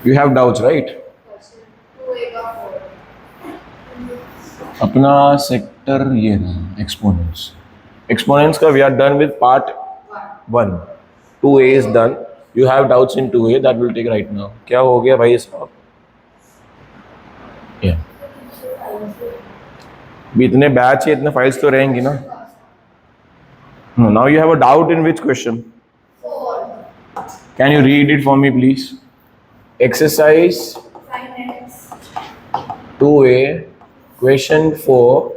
You have doubts, right? अपना sector ये रहा एक्सपोनेंट्स. एक्सपोनेंट्स का we are done with part 1. 2a is done. You have doubts in 2a that will take right now. क्या हो गया भाई साहब? भी इतने बैच है, इतने फाइल्स तो रहेंगी ना. Now you have a doubt in which question? Can you read it for me, please? Exercise 2a, question 4.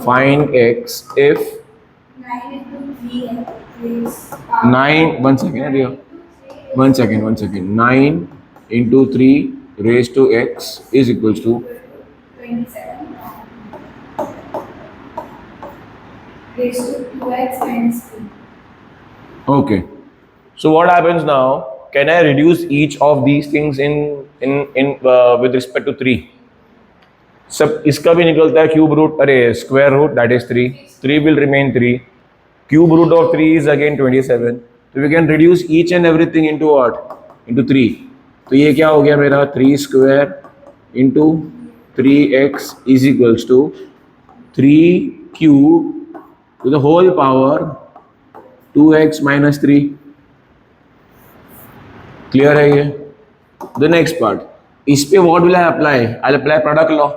Find x if 9. 1 second, dear. 1 second. 9 into 3 raised to x is equals to 27 raised to 2x minus 3. Okay. So what happens now? Can I reduce each of these things in with respect to 3? सब इसका भी निकलता है cube root, अरे square root, that is 3. 3 will remain 3. Cube root of 3 is again 27. So we can reduce each and everything into what? Into 3. तो ये क्या हो गया मेरा? 3 square into 3x is equals to 3 cube to the whole power 2x minus 3. Clear है ये? The next part. इस पे what will I apply? I'll apply product law.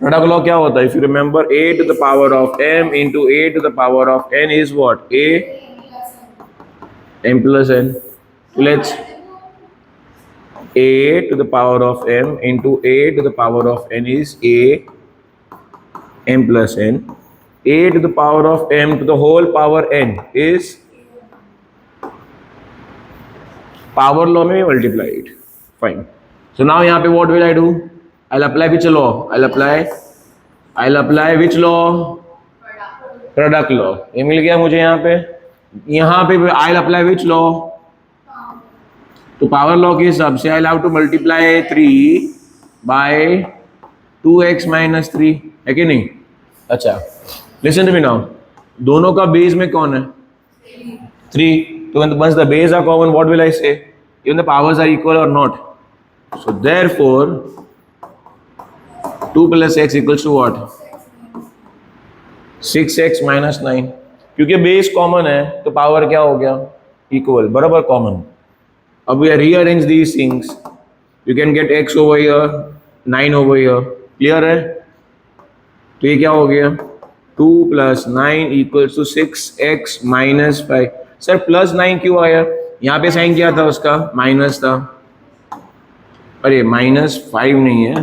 Product law क्या होता है? If you remember, a to the power of m into a to the power of n is what? A m plus n. Let's a to the power of m into a to the power of n is a m plus n. A to the power of m to the whole power n is power law में multiply it. Fine. So now यहाँ पे what will I do? I'll apply which law? I'll apply which law? Product law. ये मिल गया मुझे यहाँ पे. यहाँ पे I'll apply which law? तो पावर लॉ के हिसाब से I'll have to multiply 3 by 2x minus 3, है कि नहीं? अच्छा, listen to me now. दोनों का बेस में कौन है? 3. So when once the base are common, what will I say? Even the powers are equal or not. So therefore 2 plus x equals to what? 6x minus 9. क्योंकि base common है तो power क्या हो गया? Equal, बराबर common. अब we rearrange these things. You can get x over here, 9 over here. Clear है? तो ये क्या हो गया? 2 plus 9 equals to 6x minus 5. Sir plus 9 क्यों आया? यहाँ पे साइन क्या था उसका? माइनस था. अरे माइनस 5 नहीं है,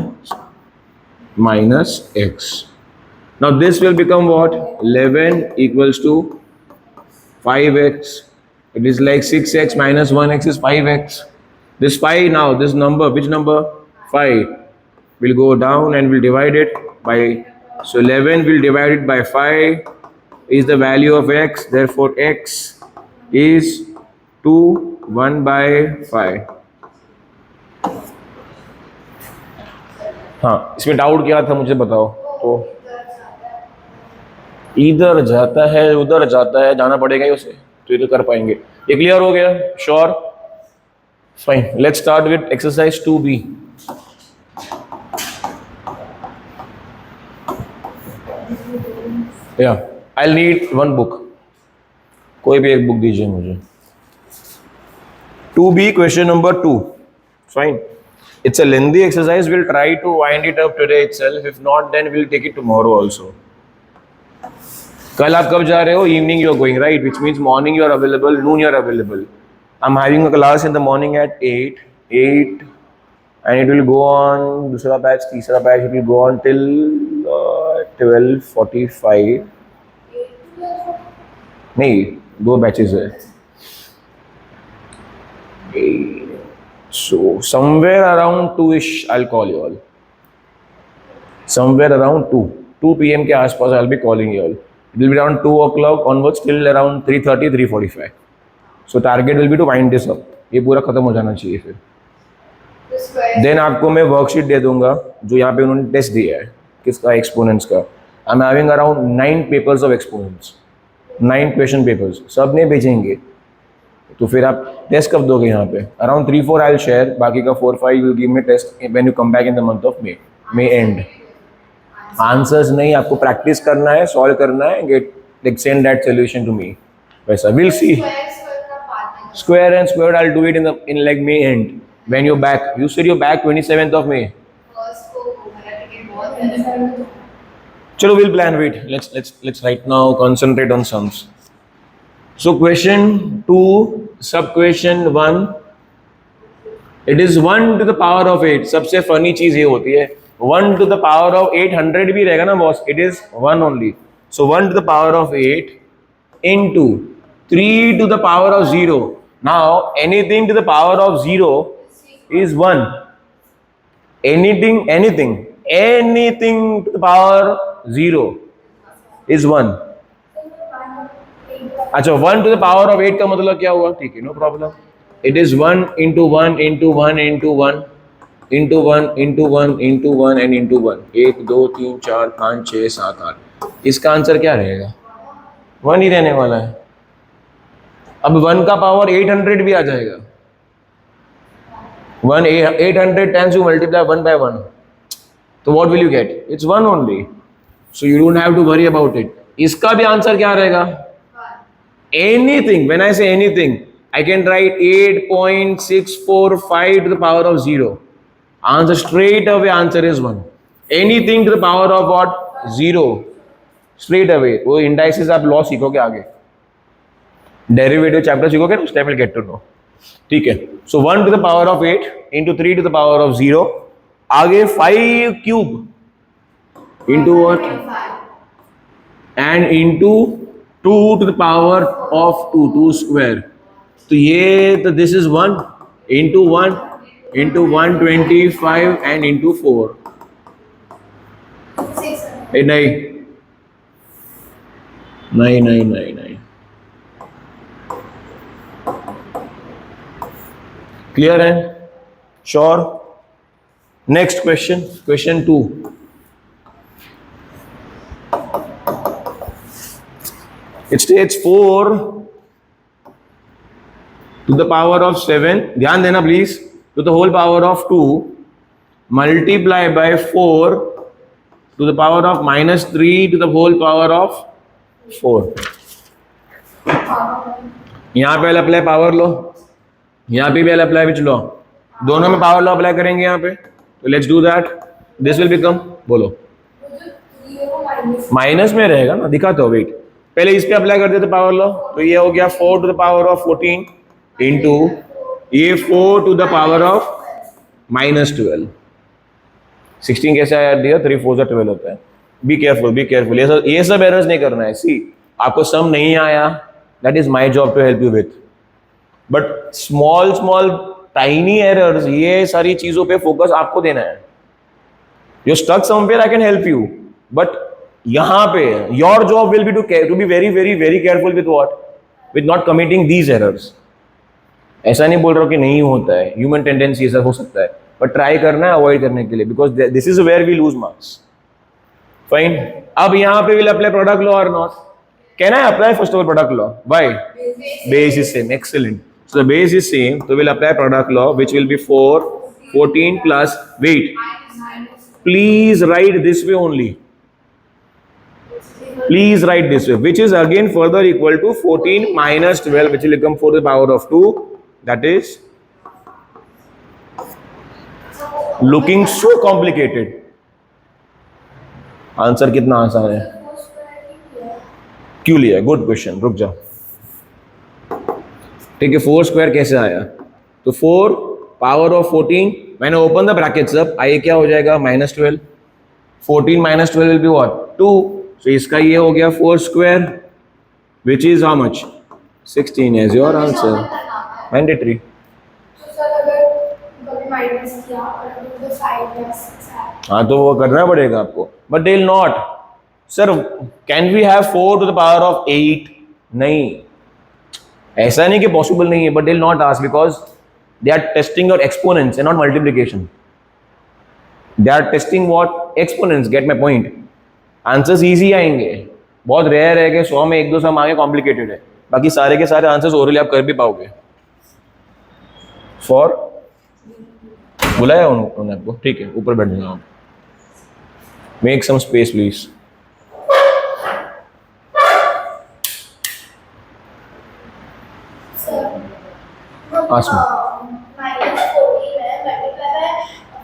minus x. Now this will become what? 11 equals to 5x. It is like 6x minus 1x is 5x. This 5 now, this number, which number? 5 will go down and will divide it by, so 11 will divide it by 5 is the value of x. Therefore x is 2 1 by 5. हाँ, इसमें doubt क्या था मुझे बताओ. तो इधर जाता है उधर जाता है, जाना पड़ेगा ही उसे, तो ये तो कर पाएंगे. ये क्लियर हो गया? Sure? Fine. Let's start with exercise 2b. या I will need one book. कोई भी एक बुक दीजिए मुझे. 2b question number 2. Fine. It's a lengthy exercise. We'll try to wind it up today itself. If not, then we'll take it tomorrow also. कल आप कब जा रहे हो? Evening you are going, right? Which means morning you are available, noon you are available. I'm having a class in the morning at 8, and it will go on. दूसरा batch, तीसरा batch, it will go on till 12:45. नहीं, दो batches है. So somewhere around 2ish I'll call you all. Somewhere around 2 p.m. के आसपास I'll be calling you all. It will be around 2 o'clock onwards till around 3:30, 3:45. So target will be to wind this up. ये पूरा खत्म हो जाना चाहिए फिर. Then आपको मैं वर्कशीट दे दूंगा जो यहाँ पे उन्होंने टेस्ट दिया है किसका? एक्सपोनेंट्स का. I'm having around 9 papers of exponents, 9 question papers. सब नहीं भेजेंगे. तो फिर आप टेस्ट कब दोगे यहाँ पे? अराउंड 3-4 आई विल शेयर, बाकी का 4-5 will give me test when you come back in the month of May end. Answers नहीं, आपको प्रैक्टिस करना है, सॉल्व करना है, get like send that solution to me, वैसा will see. Square and square, I'll do it in like May end when you're back. You said you're back 27th of May. Chalo, we'll plan. Wait, let's right now concentrate on sums. So question 2, sub question 1. It is 1 to the power of 8. सबसे funny चीज ये होती है, 1 to the power of 800 भी रहेगा ना boss, it is 1 only. So 1 to the power of 8 into 3 to the power of 0. Now anything to the power of 0 is 1. Anything to the power 0 is 1. अच्छा, 1 to the power of 8 का मतलब क्या हुआ? ठीक है, no problem. It is 1 into 1 into 1 into 1 into 1 into 1 into 1 and into 1. 1 2 3 4 5 6 7 8। इसका answer क्या रहेगा? 1 ही रहने वाला है। अब 1 का पावर 800 भी आ जाएगा। 800 times you multiply 1 by 1, तो what will you get? It's 1 only, so you don't have to worry about it. इसका भी आंसर क्या रहेगा? Anything, when I say anything, I can write 8.645 to the power of 0. Answer straight away, answer is 1. Anything to the power of what? 0. Straight away. वो indices आप law सीखोगे आगे, derivative chapter सीखोगे ना, उस time will get to know. ठीक है, so 1 to the power of 8 into 3 to the power of 0, आगे 5 cube into what and into 2 to the power of 2 square. तो ये तो this is 1 into 125 and into 4। नहीं, क्लियर है? Sure? Next question, question 2। It states 4 to the power of 7, ध्यान देना please, to the whole power of 2 multiply by 4 to the power of -3 to the whole power of 4। यहां पे apply power लो, यहाँ पे भी apply which law, दोनों में power law apply करेंगे यहाँ पे। तो let's do that. This will become, बोलो, माइनस में रहेगा ना, दिखाता हूँ, वेट, पहले इस पे अप्लाई कर देते पावर लॉ। तो ये हो गया 4 to the power of 14 into ये 4 टू द पावर ऑफ -12। 16 कैसे आया दिया? 3 4 से 12 होता है। बी केयरफुल, ये सब एरर्स नहीं करना है। सी, आपको सम नहीं आया, that is my job to help you with, but small tiny errors, ये सारी चीजों पे फोकस आपको देना है। You stuck somewhere, I can help you, but यहाँ पे your job will be to be very very very careful with what, with not committing these errors. ऐसा नहीं बोल रहा हूँ कि नहीं होता है, ह्यूमन टेंडेंसी ऐसा हो सकता है, बट ट्राई करना है अवॉइड करने के लिए, because this is where we lose marks. Fine, अब यहाँ पे विल अप्लाई प्रोडक्ट लॉ और not? Can I apply first of all product law? Why? Base is same, excellent. So the base is same, so we'll apply product law, which will be 4, 14 plus, wait, please write this way only. Please write this way, which is again further equal to 14 minus 12, which will become 4 to the power of 2. That is looking so complicated. Answer कितना आसान है, क्यों लिया? Good question, रुक जाओ। ठीक है, 4 square कैसे आया? तो 4 पावर ऑफ 14, मैंने ओपन द ब्रैकेट्स अप, आइए क्या हो जाएगा? -12। 14 minus 12 will be what? 2। So इसका ये हो गया 4 square, which is how much? 16 is your answer, mandatory. हाँ, तो वो करना पड़ेगा आपको, but they will not. Sir, can we have 4 to the power of 8? नहीं, ऐसा नहीं कि पॉसिबल नहीं है, but they will not ask, because they are testing your exponents and not multiplication. They are testing what? Exponents. Gate my point? Answers easy आएंगे, बहुत rare है कि 100 में 1-2 सम आगे कॉम्प्लिकेटेड है, बाकी सारे के सारे आंसर्स ओरली आप कर भी पाओगे। फॉर बुलाया उन्होंने आपको, ठीक है, ऊपर बैठ जाओ। Make some space please. -14 है मल्टीप्लाई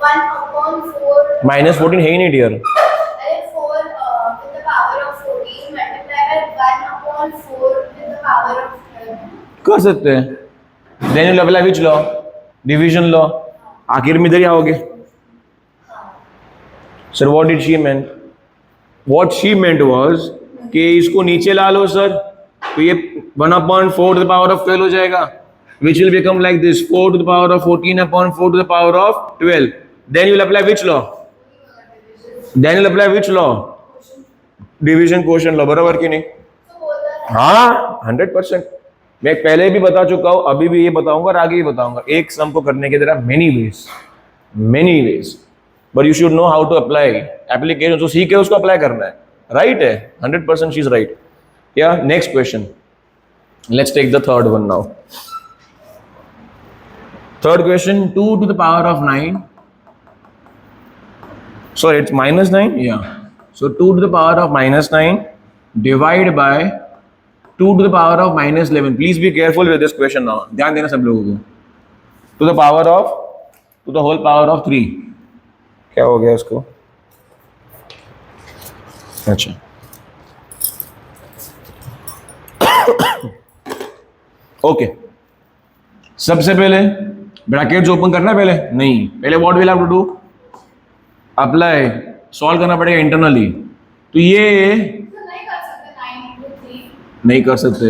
बाय 1/4। -14 है ही नहीं डियर। अरे 4 with the power of 14 multiply by 1/4 with the power of 12। कर सकते हैं। Then you apply which law? Division law. आखिर में इधर ही आओगे। Sir what did she meant? What she meant was कि इसको नीचे ला लो सर, तो ये 1/4 to the power of 12 हो जाएगा, which will become like this 4 to the power of 14/4 to the power of 12. Then you will apply which law? Then you will apply which law? Division quotient law, बराबर कि नहीं? हाँ 100%। मैं पहले भी बता चुका हूँ, अभी भी ये बताऊंगा और आगे भी बताऊंगा। एक सम को करने के there are many ways, but you should know how to apply application। जो सीखे उसको अप्लाई करना है, राइट है, 100% she is right। Yeah, next question, let's take the third one now। Third question, 2 to the power of 9, sorry it's -9, yeah, so 2 to the power of -9 divided by 2 to the power of -11। please be careful with this question now, ध्यान देना सब लोगों को। to the power of, to the whole power of 3, क्या हो गया इसको? अच्छा ओके, सबसे पहले ब्रैकेट्स ओपन करना है पहले? नहीं, पहले what will have to do? Apply, solve करना पड़ेगा इंटरनली। तो ये नहीं कर सकते।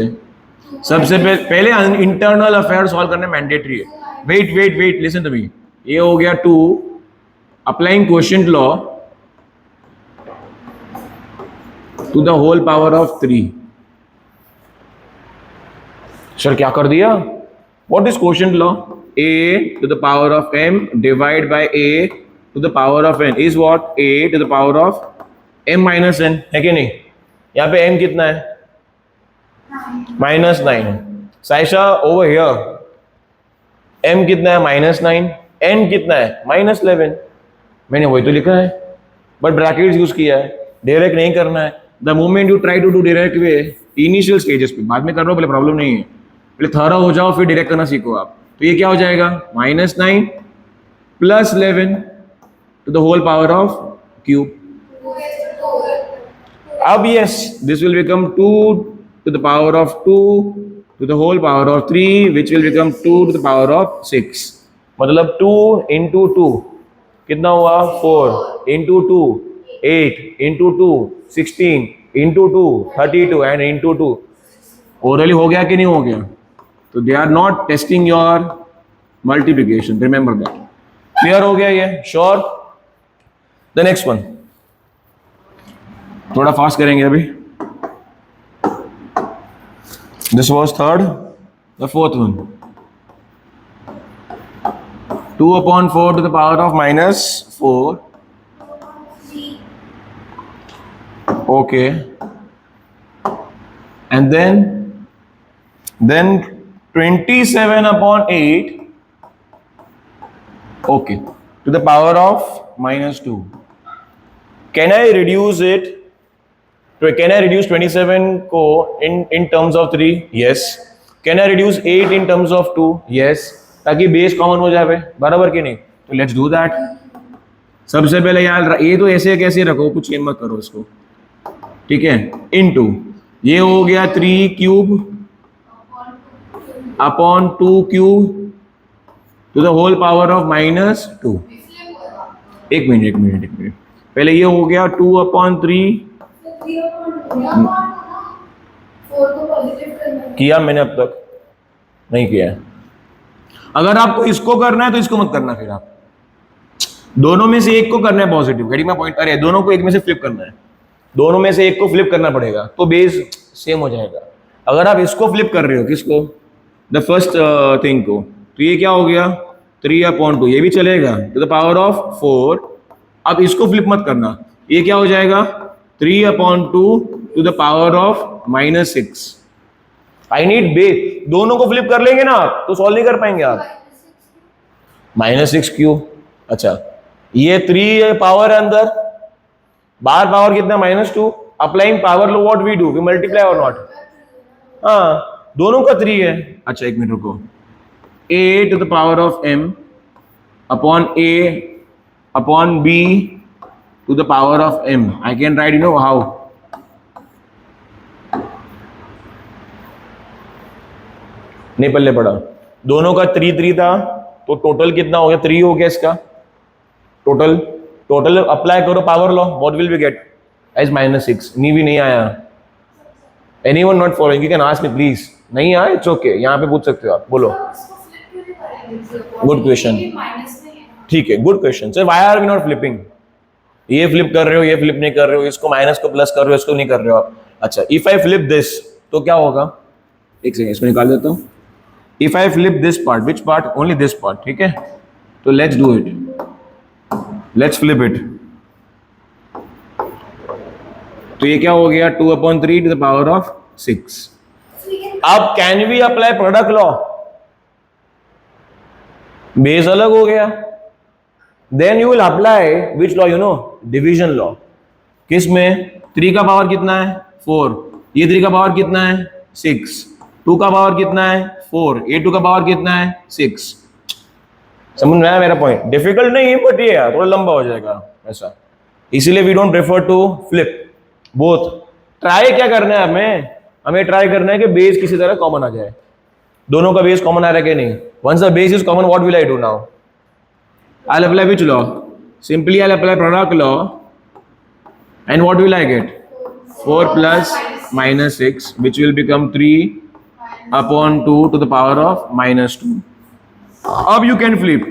सबसे पहले इंटरनल अफेयर सॉल्व करना मैंडेटरी है। Wait listen to me. ये हो गया 2, applying quotient law to the whole power of 3। Sir क्या कर दिया? What is quotient law? a to the power of m divided by a to the power of n is what? a to the power of m minus n, है कि नहीं? यहाँ पे m कितना है? -9। साइशा ओवर हियर m कितना है? -9। n कितना है? -11। मैंने वही तो लिखा है, बट ब्रैकेट्स यूज किया है। डायरेक्ट नहीं करना है। The moment you try to do direct way, initial stages पे, बाद में कर रहा हो पहले प्रॉब्लम नहीं है, पहले थोड़ा हो जाओ फिर डायरेक्ट करना सीखो आप। तो ये क्या हो जाएगा? -9 + 11 to the whole power of cube। अब yes, this will become 2 to the power of 2 to the whole power of 3, which will become 2 to the power of 6। मतलब 2 into 2 कितना हुआ? 4 into 2 8 into 2 16 into 2 32 and into 2। Orally हो गया कि नहीं हो गया? तो they are not testing your multiplication, remember that. Clear हो गया ये? श्योर? द नेक्स्ट वन, थोड़ा फास्ट करेंगे अभी। This was third, the fourth one, 2/4 to the power of -4। okay, and then 27/8, okay, to the power of -2। Can I reduce it? Can I reduce 27 को in terms of 3? Yes. Can I reduce 8 in terms of 2? Yes. ताकि base common हो जाए, बराबर कि नहीं? तो let's do that. सबसे पहले यार ये तो ऐसे कैसे रखो, कुछ चेंज मत करो इसको, ठीक है? इनटू ये हो गया 3 cube upon 2 cube to the whole power of -2। एक मिनट, पहले ये हो गया 2/3 किया मैंने, अब तक नहीं किया है। अगर आपको इसको करना है तो इसको मत करना, फिर आप दोनों में से एक को करना है पॉजिटिव। Getting my point? अरे दोनों को एक में से फ्लिप करना है, दोनों में से एक को फ्लिप करना पड़ेगा तो बेस सेम हो जाएगा। अगर आप इसको फ्लिप कर रहे हो, किसको? द फर्स्ट थिंग को, तो ये क्या हो गया? 3/2, ये भी चलेगा टू द पावर ऑफ 4। अब इसको फ्लिप मत करना, ये क्या हो जाएगा? 3/2 to the power of -6। I need base, दोनों को फ्लिप कर लेंगे ना आप तो सॉल्व नहीं कर पाएंगे आप। -6q। अच्छा, ये 3 पावर है अंदर, बाहर पावर कितना, -2। Applying power law, what we do, we multiply और नॉट? हाँ, दोनों का 3 है। अच्छा एक मिनट रुको, a to the power of m upon a upon b to the power of m, I can write, you know how? नहीं पल्ले पड़ा, दोनों का 3 था, तो टोटल कितना हो गया, 3 हो गया इसका टोटल। टोटल अप्लाई करो power law, what will we get as -6। नी भी नहीं आया, anyone not following, you can ask me please. नहीं आया, इट्स ओके, यहाँ पे पूछ सकते हो आप, बोलो। गुड क्वेश्चन, ठीक है, good question sir. Why are we not flipping? ये फ्लिप कर रहे हो, ये फ्लिप नहीं कर रहे हो, इसको माइनस को प्लस कर रहे हो, इसको नहीं कर रहे हो आप। अच्छा, इफ आई फ्लिप दिस तो क्या होगा, एक सेकंड इसको निकाल देता हूँ। If I flip this part, which part, only this part, ठीक है, तो let's do it, let's flip it. तो ये क्या हो गया, 2/3 to the power of 6। अब can we apply product law? Base अलग हो गया, then you will apply which law, you know, division law. किस में? 3 का पावर कितना है, 4, ये 3 का पावर कितना है, 6, 2 का पावर कितना है, 4, ये 2 का पावर कितना है, 6। समझ में आया मेरा पॉइंट? डिफिकल्ट नहीं, बट ये थोड़ा लंबा हो जाएगा ऐसा, इसीलिए we don't prefer to flip both. Try क्या करना है हमें ट्राई करना है कि बेस किसी तरह कॉमन आ जाए। दोनों का बेस कॉमन आ रहा है कि नहीं? Once the base is common, what will I do now? I'll apply which law? Simply I'll apply product law, and what will I get? 4 plus -6, which will become 3/2 to the power of -2. अब you can flip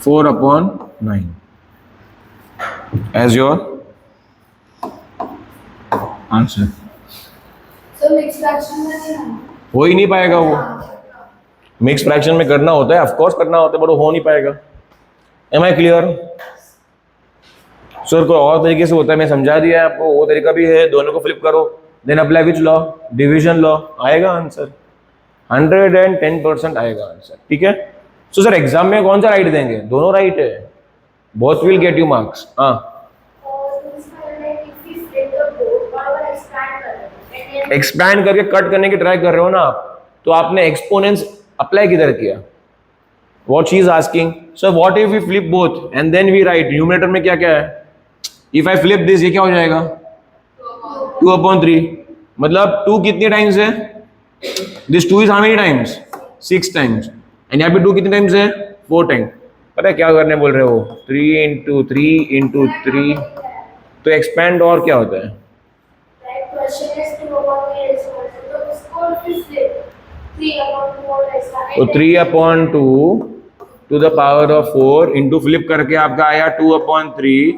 4/9 as your answer. So mixed fraction में नहीं है। हो ही नहीं पाएगा वो, mix fraction में करना होता है, ऑफ कोर्स करना होता है, बट वो हो नहीं पाएगा। M I clear? सर कोई और तरीके से होता है, मैं समझा दिया है आपको, वो तरीका भी है। दोनों को फ्लिप करो, then apply which law, division law, आएगा आंसर, 110% आएगा आंसर, ठीक है। सो सर एग्जाम में कौन सा राइट देंगे? दोनों राइट है, both will get you marks. हाँ, एक्सपैंड करके कट करने की ट्राई कर रहे हो ना आप, तो आपने एक्सपोनेंट्स अप्लाई किधर किया? What she is asking, sir what if we flip both and then we write, numerator में क्या क्या है? इफ आई फ्लिप दिस, ये क्या हो जाएगा? 2/3, मतलब 2 कितने टाइम्स है? This 2 is how many times? 6 times, and यहाँ पे 2 कितने टाइम्स है? 4 टाइम्स। पता है क्या करने बोल रहे हो? 3 × 3 × 3, तो एक्सपैंड और क्या होता है? तो 3/2 to the power of 4 into flip करके आपका आया 2/3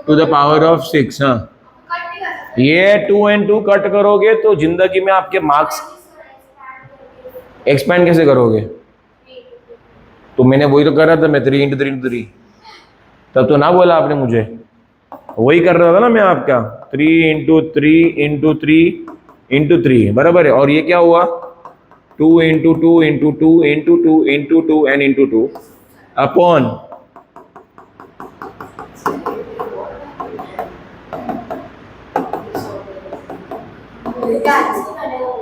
to the power of 6। हाँ, ये 2 and 2 कट करोगे तो जिंदगी में आपके मार्क्स एक्सपैंड कैसे करोगे? तो मैंने वही तो कर रहा था मैं, 3 × 3 × 3, तब तो ना बोला आपने मुझे, वही कर रहा था ना मैं आपका, 3 × 3 × 3 × 3 बराबर है। और ये क्या हुआ? 2 × 2 × 2 × 2 × 2 and into 2 अपॉन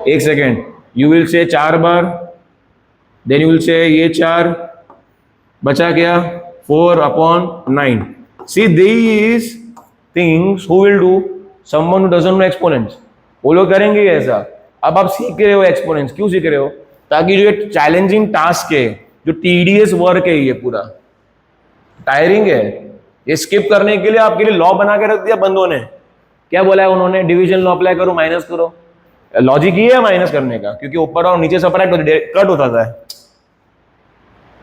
एक second, you will say 4 bar, then you will say ये 4, बचा क्या? 4/9। See these things who will do? Someone who doesn't know exponents, वो लोग करेंगे ऐसा। अब आप सीख रहे हो एक्सपोनेंट्स, क्यों सीख रहे हो? ताकि जो एक चैलेंजिंग टास्क है, जो टीडियस वर्क है, ये पूरा टायरिंग है, ये स्किप करने के लिए आपके लिए लॉ बना के रख दिया बंदों ने। क्या बोला है उन्होंने? डिवीजन लॉ अप्लाई करो, माइनस करो। लॉजिक ये है माइनस करने का, क्योंकि ऊपर और नीचे सेपरेट कट होता था।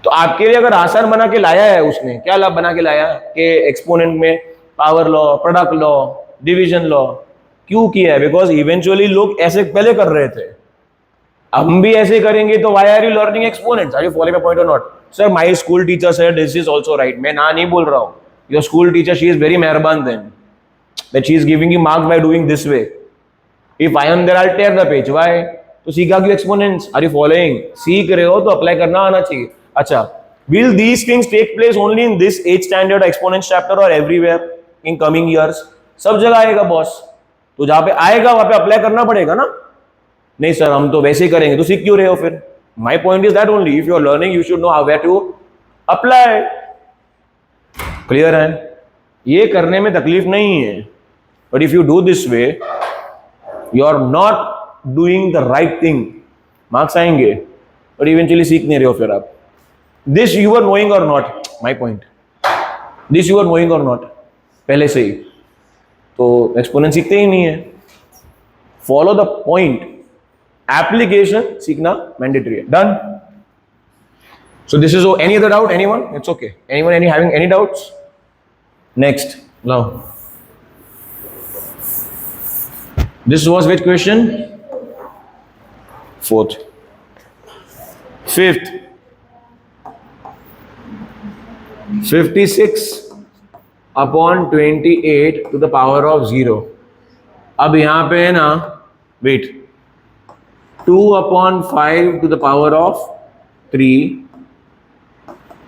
तो आपके लिए अगर आसान बना के लाया है उसने, क्या लाभ बना के लाया कि एक्सपोनेंट में power law, product law, division law क्यों किया है? बिकॉज इवेंचुअली लोग ऐसे पहले कर रहे थे, हम भी ऐसे करेंगे, तो why are you learning exponents? Are you following my point और not? Sir my school teacher said this is also right. मैं ना नहीं बोल रहा हूं, your school teacher she is very मेहरबान then, that she is giving you marks by doing this way. If I am there I will tear the page. Why? तो सीखा क्यों एक्सपोनेंट्स? Are you following? सीख रहे हो तो apply करना आना चाहिए। अच्छा, will these things take place only in this 8th standard exponents chapter और एवरीवेयर इन कमिंग ईयर्स? सब जगह आएगा बॉस, तो जहां पे आएगा वहां पे अप्लाई करना पड़ेगा ना। नहीं सर हम तो वैसे ही करेंगे, तो सीख क्यों रहे हो फिर? My point is that only, if you are learning you should know how where to apply. Clear है? ये करने में तकलीफ नहीं है, but if you do this way you are not doing the right thing. Marks आएंगे but eventually सीख नहीं रहे हो फिर आप। दिस यू आर नोइंग और not, my point, this you are knowing और नॉट पहले से ही, तो एक्सपोनेंट सीखते ही नहीं है। फॉलो द पॉइंट, एप्लीकेशन सीखना मैंडेटरी है। Done? So this is any other doubt? Anyone? It's okay. Anyone any having any doubts? Next now this was which question? Fourth. Fifth 56 upon 28 to the power of 0। अब यहां पे है ना, wait, 2 upon 5 to the power of 3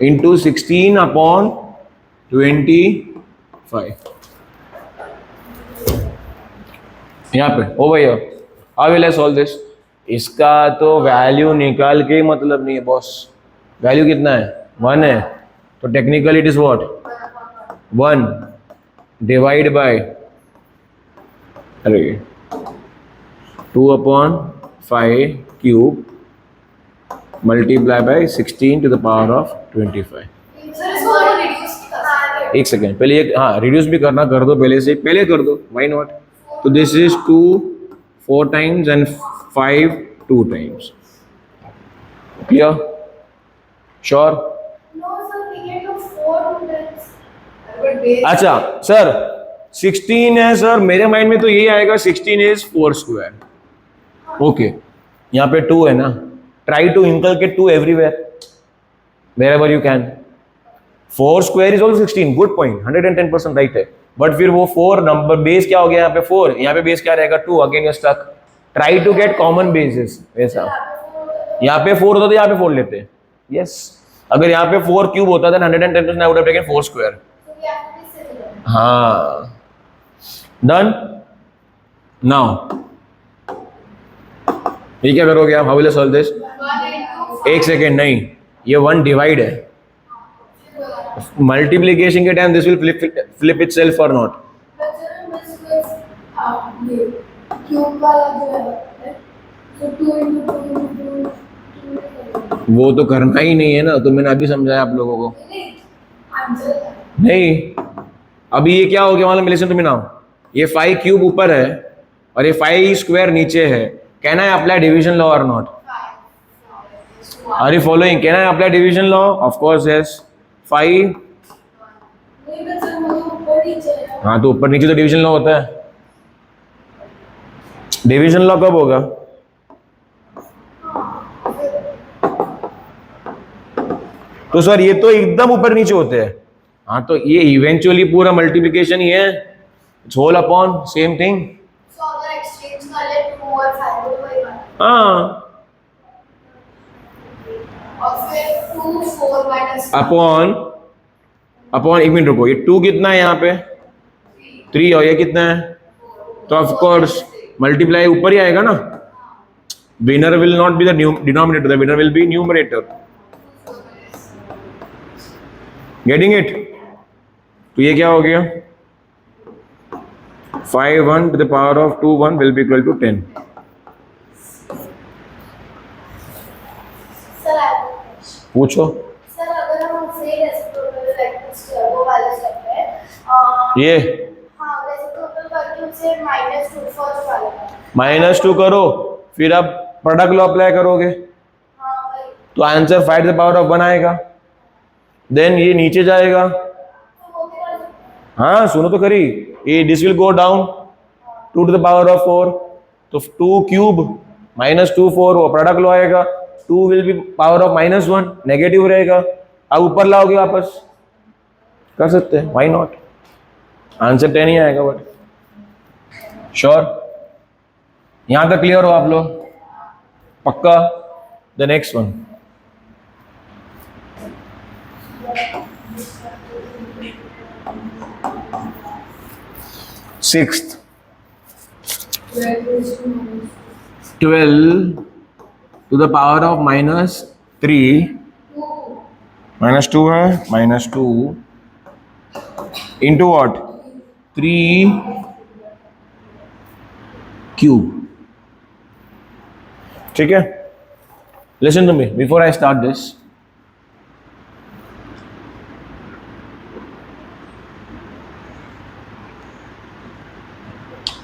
into 16 upon 25। यहां पे ओ भैया, how will I solve this? इसका तो वैल्यू निकाल के ही मतलब नहीं है बॉस। वैल्यू कितना है? 1 है, तो technically it is what? 1 divide by, अरे 2 upon 5 cube multiply by 16 to the power of 25। Sir इसको और रिड्यूस करना है। एक सेकेंड, पहले एक, हाँ रिड्यूस भी करना कर दो, पहले से पहले कर दो, व्हाई नॉट? तो this is 2 4 times and 5 2 times. Clear? Sure? No sir we can do 4 times. But base अच्छा सर 16 है सर, मेरे माइंड में तो यही आएगा 16 इज 4 स्क्वायर। ओके, यहाँ पे 2 है ना, try to inculcate 2 everywhere wherever you can। 4 square is also 16, good point, 110% right है। बट फिर वो 4 नंबर बेस क्या हो गया यहाँ पे? 4, यहाँ पे बेस क्या रहेगा? 2, again you stuck. Try to get common basis. वैसा यहाँ पे 4 होता तो यहाँ पे 4 लेते। यस, अगर यहाँ पे 4 क्यूब होता था 110% I would have taken 4 square. So we have to be similar. हाँ, डन। नाउ ये क्या करोगे आप? How will I solve this? 1 into एक सेकेंड, नहीं, ये 1 डिवाइड है, मल्टीप्लीकेशन के time this will flip itself और नॉट? ये क्यूब वाला जो है तो 2 into 2 into 2 वो तो करना ही नहीं है ना, तो मैंने अभी समझाया आप लोगों को। आंसर नहीं, अभी ये क्या हो गया मालूम? लिसन टू मी नाउ, ये 5 क्यूब ऊपर है और ये 5 स्क्वायर नीचे है। Can I apply division law और not? Are you following? Can I apply division law? Of course yes. 5, नहीं बच्चा वो ऊपर नीचे है। हाँ तो ऊपर नीचे तो डिवीजन लॉ होता है। डिवीजन लॉ कब होगा? तो सर ये तो एकदम ऊपर नीचे होते हैं। हाँ तो ये इवेंचुअली पूरा मल्टीप्लिकेशन ही है, it's whole upon same thing. So अगर एक्सचेंज कर ले 2 और 5 तो वही बात। हाँ, और फिर 2 4 माइनस अपॉन अपॉन, एक मिनट रुको, ये 2 कितना है यहाँ पे? 3, और ये कितना है? तो ऑफ कोर्स मल्टीप्लाई ऊपर ही आएगा ना। Winner will not be the denominator, the winner will be numerator. Getting it? तो ये क्या हो गया? 5 1 to the power of 2 1 will be equal to 10। Sir पूछो। सर अगर हम से रेसिप्रोकल वेक्टर वो वाला स्टेप है ये हाँ रेसिप्रोकल करके उसे -2 फर्स्ट वाले का -2 करो, फिर आप प्रोडक्ट लॉ अप्लाई करोगे हाँ वही तो answer 5 to the power of 1 आएगा। देन ये नीचे जाएगा। तो वो भी कर सकते हाँ सुनो तो करी, ये this will go down 2 to the power of 4, तो 2 क्यूब -2 4, वो प्रोडक्ट लॉ आएगा। 2 will be power of -1, negative रहेगा। अब ऊपर लाओगे वापस, कर सकते हैं, व्हाई नॉट? आंसर 10 ही आएगा। But sure? यहां तक क्लियर हो आप लोग? पक्का? The next one, sixth, 12 to the power of -3, -2 है, -2 into what? 3 cube. ठीक है? Listen to me before I start this.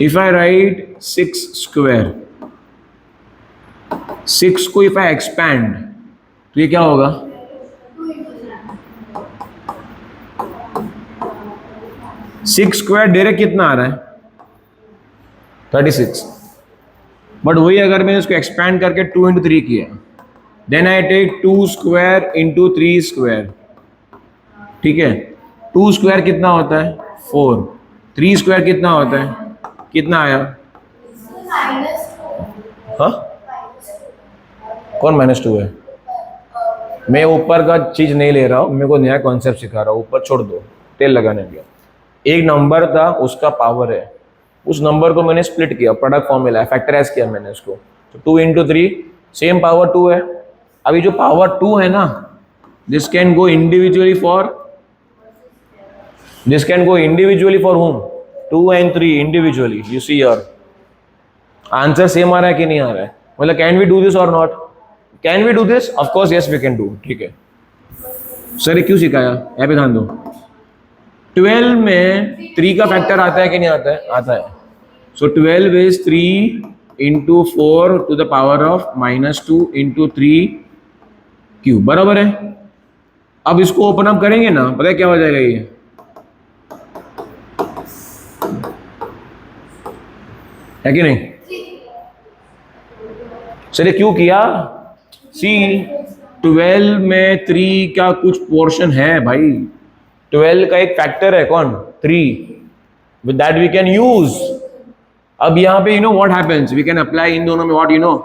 If I write 6 square, 6 को if I expand, तो ये क्या होगा? 6 स्क्वायर डायरेक्ट कितना आ रहा है? 36. बट वही अगर मैंने इसको एक्सपैंड करके 2 into 3 किया, then I take 2 square into 3 square. ठीक है? 2 स्क्वायर कितना होता है? 4. 3 स्क्वायर कितना होता है? कितना आया? हाँ, कौन -2 है? मैं ऊपर का चीज नहीं ले रहा हूँ, मेरे को नया कॉन्सेप्ट सिखा रहा हूँ. ऊपर छोड़ दो, तेल लगाने दिया. एक नंबर था, उसका पावर है, उस नंबर को मैंने स्प्लिट किया, प्रोडक्ट फॉर्मूला है, फैक्टराइज किया मैंने उसको, तो 2 into 3 सेम पावर 2 है. अभी जो पावर 2 है ना, this can go individually for whom? 2 and 3 individually. You see here, answer same आ रहा है कि नहीं आ रहा है? मतलब कैन वी डू दिस और not? Can we do this? Of course yes we can do. ठीक है सर, ये क्यों सिखाया? यहाँ पे ध्यान दो. 12 में 3 का फैक्टर आता है कि नहीं आता है? आता है. सो 12 is 3 into 4 to the power of -2 into 3 cube. बराबर है. अब इसको ओपन अप करेंगे ना, पता है क्या हो जाएगा? ये है कि नहीं? सर ये क्यों किया? सी 12 में 3 का कुछ पोर्शन है भाई. 12 का एक फैक्टर है कौन? 3. With that we can use. अब यहाँ पे you know what happens, we can apply इन दोनों में what you know,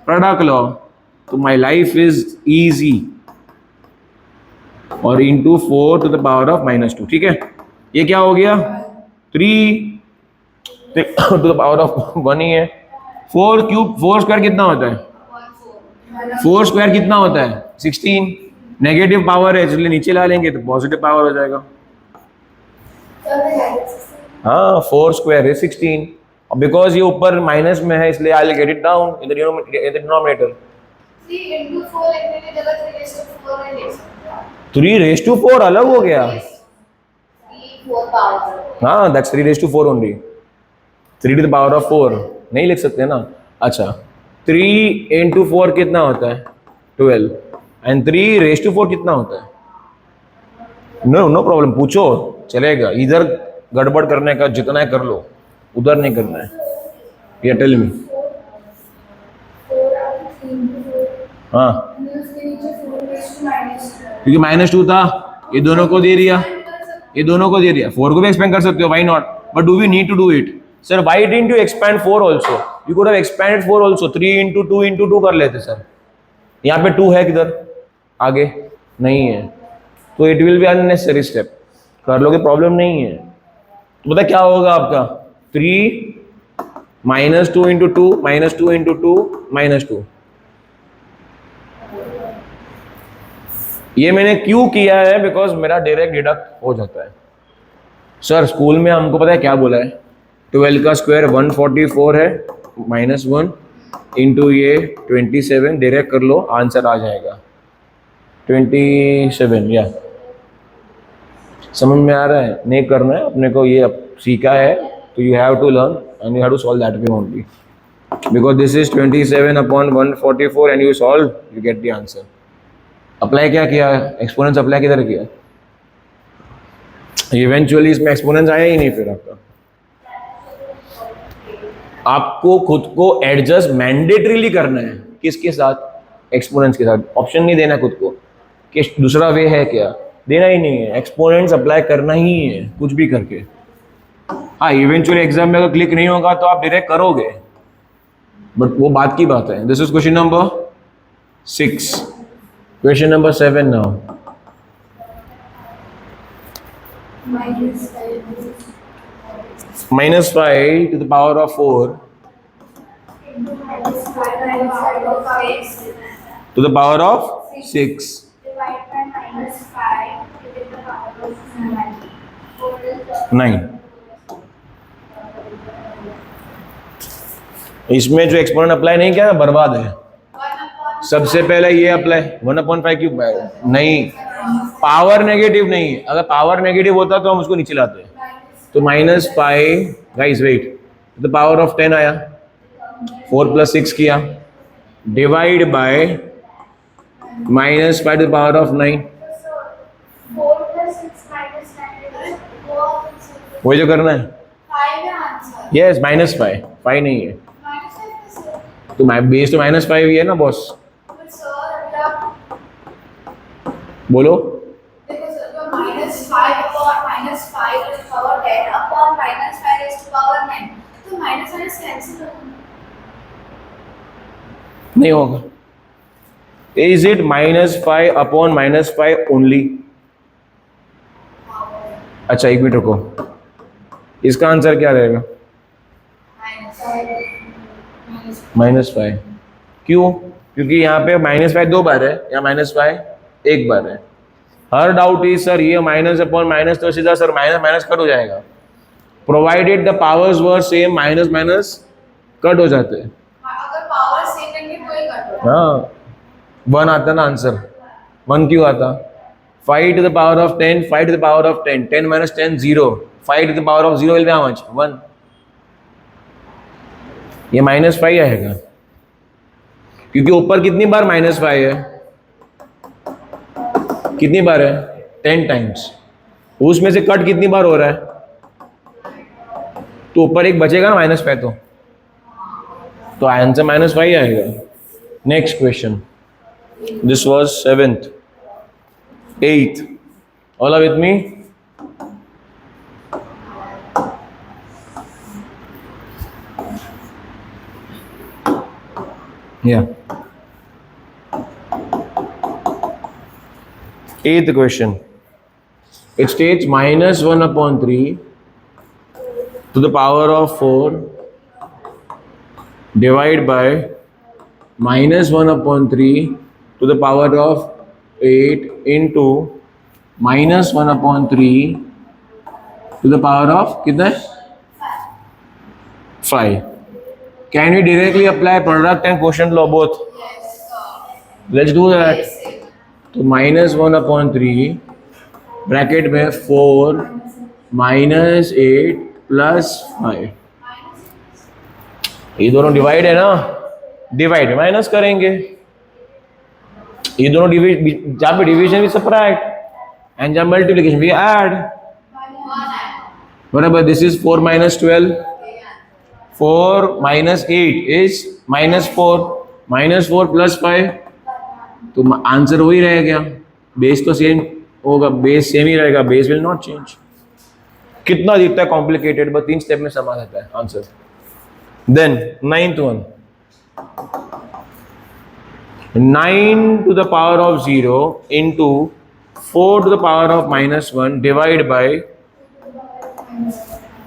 product law. तो माई लाइफ इज इजी. और into 4 to the power of -2. ठीक है? ये क्या हो गया? 3 to the power of 1 ही है. 4 क्यूब, 4 स्क्वायर कितना होता है? 4 स्क्वायर कितना होता है? 16. नेगेटिव पावर है इसलिए नीचे ला लेंगे तो पॉजिटिव पावर हो जाएगा. हाँ, 4 स्क्वायर है 16. और बिकॉज ये ऊपर माइनस में है इसलिए I will get it down in the denominator. 3 into 4 लिखने की जगह 3 raised to 4 में लिख सकते हैं. 3 raised to 4 अलग हो गया. 3 4 पावर. हाँ, that's 3 raised to 4 only. 3 to the power of 4 नहीं लिख सकते ना. अच्छा, 3 into 4 कितना होता है? 12. एंड 3 raised to 4 कितना होता है? नो प्रॉब्लम, पूछो चलेगा. इधर गड़बड़ करने का जितना है कर लो, उधर नहीं करना है. या टेल मी. हाँ, क्योंकि -2 था, ये दोनों को दे दिया, ये दोनों को दे दिया. 4 को भी एक्सपेंड कर सकते हो, why not? But do we need to do it? Sir why didn't you expand 4 also? You could have expanded 4 also. 3 into 2 into 2 कर लेते सर. यहाँ पे 2 है किधर? आगे नहीं है, तो it will B unnecessary step. कर लोगे, प्रॉब्लम नहीं है. तो पता क्या होगा आपका? 3 -2 into 2 -2 into 2 -2. ये मैंने क्यों किया है? बिकॉज मेरा डायरेक्ट डिडक्ट हो जाता है. सर स्कूल में हमको पता है क्या बोला है? 12 का स्क्वायर 144 है, -1 इंटू ये 27. डायरेक्ट कर लो, आंसर आ जाएगा 27. या समझ में आ रहा है? नहीं करना है अपने को, ये अब सीखा है तो you have to learn and you have to solve that way only. Because this is 27/144 and you solve, you get the answer. Apply क्या किया? एक्सपोनेंट्स अप्लाई किधर किया? इवेंचुअली इसमें एक्सपोनेंट्स आया ही नहीं. फिर आपको खुद को एडजस्ट मैंडेटरीली करना है. किसके साथ? एक्सपोनेंट्स के साथ. ऑप्शन नहीं देना खुद को कि दूसरा वे है क्या, देना ही नहीं है. एक्सपोनेंट्स अप्लाई करना ही है कुछ भी करके. हाँ, इवेंचुअली एग्जाम में अगर क्लिक नहीं होगा तो आप डायरेक्ट करोगे. बट वो बात की बात है. This is question number 6. Question number 7 now. Minus 5 to the power of 4 to the power of 6. Divide by minus 5 to the power of 9. इसमें जो एक्सपोनेंट अप्लाई नहीं किया ना बर्बाद है. सबसे पहले ये अप्लाई 1/5 क्यूब नहीं, पावर नेगेटिव नहीं है. अगर पावर नेगेटिव होता तो हम उसको नीचे लाते. तो -5 गाइस वेट तो द पावर ऑफ 10 आया, 4 + 6 किया, divide by -5 to the power of 9. 4 plus 6 minus 9 is वही जो करना है. 5 है आंसर. यस -5 5 नहीं है. Minus 5 is sir. तो बेस तो -5 ही है ना बॉस. But sir, मतलब बोलो. देखो सर तो -5 upon -5 to the power 10 upon -5 raised to power 9. तो minus कैंसिल होगा. नहीं होगा. Is it -5 upon -5 only? अच्छा एक मिनट रुको, इसका आंसर क्या रहेगा? -5. क्यों? क्योंकि यहाँ पे -5 2 बार है या -5 1 बार है. हर डाउट इज सर ये माइनस अपॉन माइनस तो सीधा सर माइनस माइनस कट हो जाएगा. Provided the powers were same minus minus cut हो जाते हैं. अगर पावर सेम रहेंगे तो ही कट होगा. हाँ 1 आता ना आंसर. 1 क्यों आता? 5 to the power of 10, 5 to the power of 10, 10 minus 10 0, 5 to the power of 0 will be how much? 1. ये -5 आएगा क्योंकि ऊपर कितनी बार -5 है? कितनी बार है? 10 टाइम्स. उसमें से कट कितनी बार हो रहा है? तो ऊपर एक बचेगा ना -5 तो आंसर -5 आएगा. Next question. This was 7th. 8th. All are with me? Yeah. 8th question. It states -1/3 to the power of 4 divided by -1/3 to the power of 8 into -1/3 to the power of कितना है? 5. Can we directly apply product and quotient law both? Let's do that. तो -1/3 bracket में 4 -8 + 5. ये दोनों divide है ना, divide minus करेंगे. ये दोनों जहाँ पे डिवीजन भी सब्ट्रैक्ट एंड जहाँ मल्टीप्लिकेशन भी ऐड. बराबर. This is 4 - 12. 4 - 8 इज -4. -4 + 5 तो आंसर वही रहेगा. बेस तो सेम होगा, बेस सेम ही रहेगा, बेस विल नॉट चेंज. कितना दिखता है कॉम्प्लिकेटेड, बस 3 स्टेप में समा जाता है answer. Then 9th one. 9 to the power of 0 into 4 to the power of -1 divided by,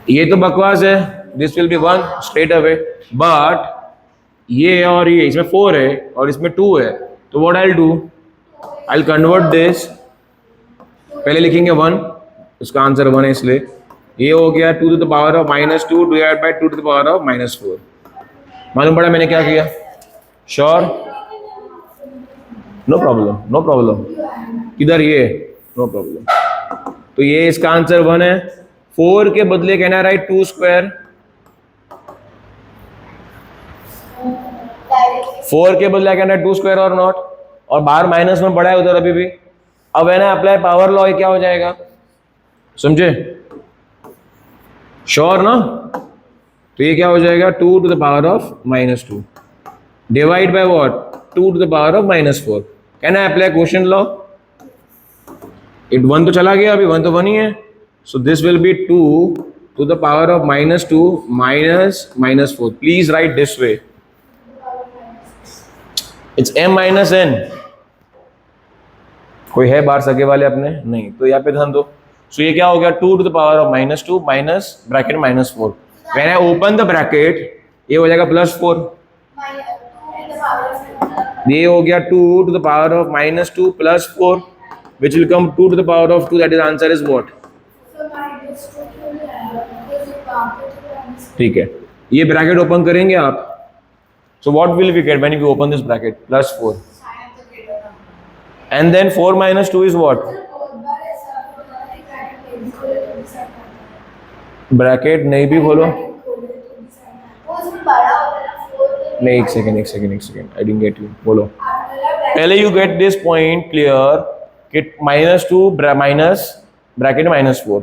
ये तो बकवास है. This will be 1 straight away. But ये और ये इसमें 4 है और इसमें 2 है. तो what I will do, I will convert this. पहले लिखेंगे 1, इसका आंसर 1 है इसलिए ये हो गया 2 to the power of -2 divided by 2 to the power of -4. मालूम पड़ा मैंने क्या किया? Sure? No problem, no problem. किधर ये? No problem. तो ये इसका आंसर 1 है. 4 के बदले कहना राइट 2 स्क्वायर. 4 के बदले कहना 2 स्क्वायर और नॉट. और बाहर -1 पड़ा है उधर अभी भी. अब है ना अप्लाई पावर लॉ, क्या हो जाएगा? समझे? श्योर ना? तो ये क्या हो जाएगा? 2 to the power of -2 divide by what? 2 to the power of -4. Can I apply quotient law? It 1 तो चला गया, अभी 1 तो 1 ही है. So this will be 2 to the power of -2 - -4. Please right this way. It's m minus n। कोई है बाहर सके वाले अपने? नहीं, तो यहाँ पे ध्यान दो। सो ये क्या हो गया, 2 to the power of -2 minus bracket -4। When I open the bracket ये हो जाएगा +4। ये हो गया 2 to the power of -2 + 4 which will come 2 to the power of 2, that is answer is what? ठीक है, ये ब्रैकेट ओपन करेंगे आप। So what will we get when we open this bracket? +4 and then 4 minus 2 is what? Bracket नहीं भी खोलो। नहीं, एक second I didn't get you, बोलो। पहले you get this point clear कि -2 माइनस ब्रैकेट -4,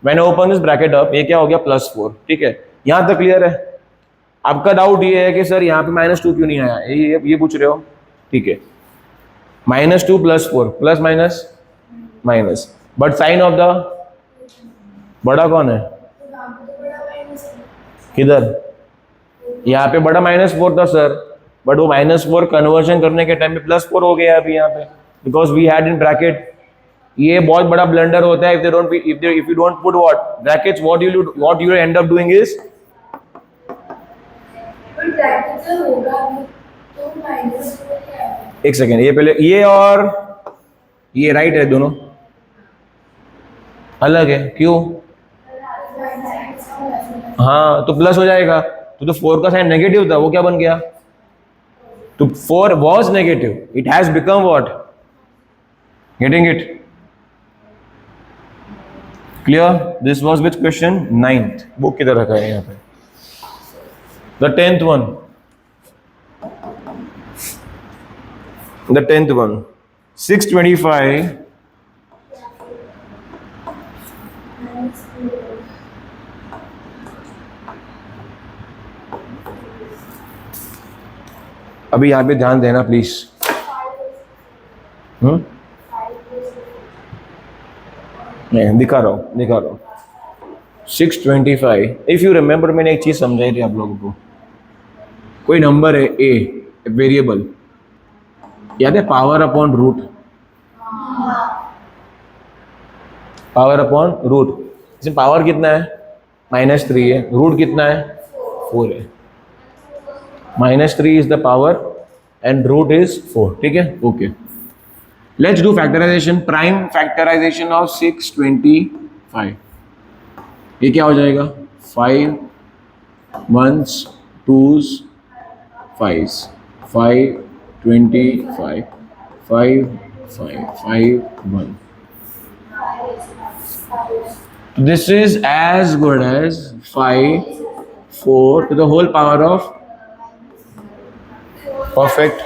मैंने ओपन दिस ब्रैकेट अप, ये क्या हो गया +4। ठीक है, यहाँ तक क्लियर है? आपका डाउट ये है कि सर यहाँ पे -2 क्यों नहीं आया, ये पूछ रहे हो? ठीक है, -2 + 4 plus minus minus, but sign of the बड़ा कौन है? किधर? यहाँ पे बड़ा -4 था सर, बट वो -4 कन्वर्जन करने के टाइम पे +4 हो गया अभी यहाँ पे, because we had in bracket. ये बहुत बड़ा ब्लंडर होता है if you don't put what brackets, what you end up doing is एक सेकेंड, ये पहले ये और ये राइट है, दोनों अलग है, क्यों? हाँ, तो प्लस हो जाएगा। तो 4 का साइन नेगेटिव था, वो क्या बन गया? तो 4 was negative, it has become what? Getting it? Clear? This was which question? 9th। Book किधर रखा है यहाँ पे? The 10th one। The 10th one, 625 अभी यहाँ पे ध्यान देना प्लीज। नहीं, दिखा रहा हूँ 625। इफ यू रिमेम्बर, मैंने एक चीज समझाई थी आप लोगों को। कोई नंबर है ए, वेरिएबल, याद है? Power upon root, power upon root. इसमें पावर कितना है? -3 है, रूट कितना है? 4 है। -3 is the power and root is 4। ठीक है, okay. Let's do factorization, prime factorization of 625। ये क्या हो जाएगा? 5 1s 2s 5s 5 25 5 5 5 1। This is as good as 5 4 to the whole power of perfect।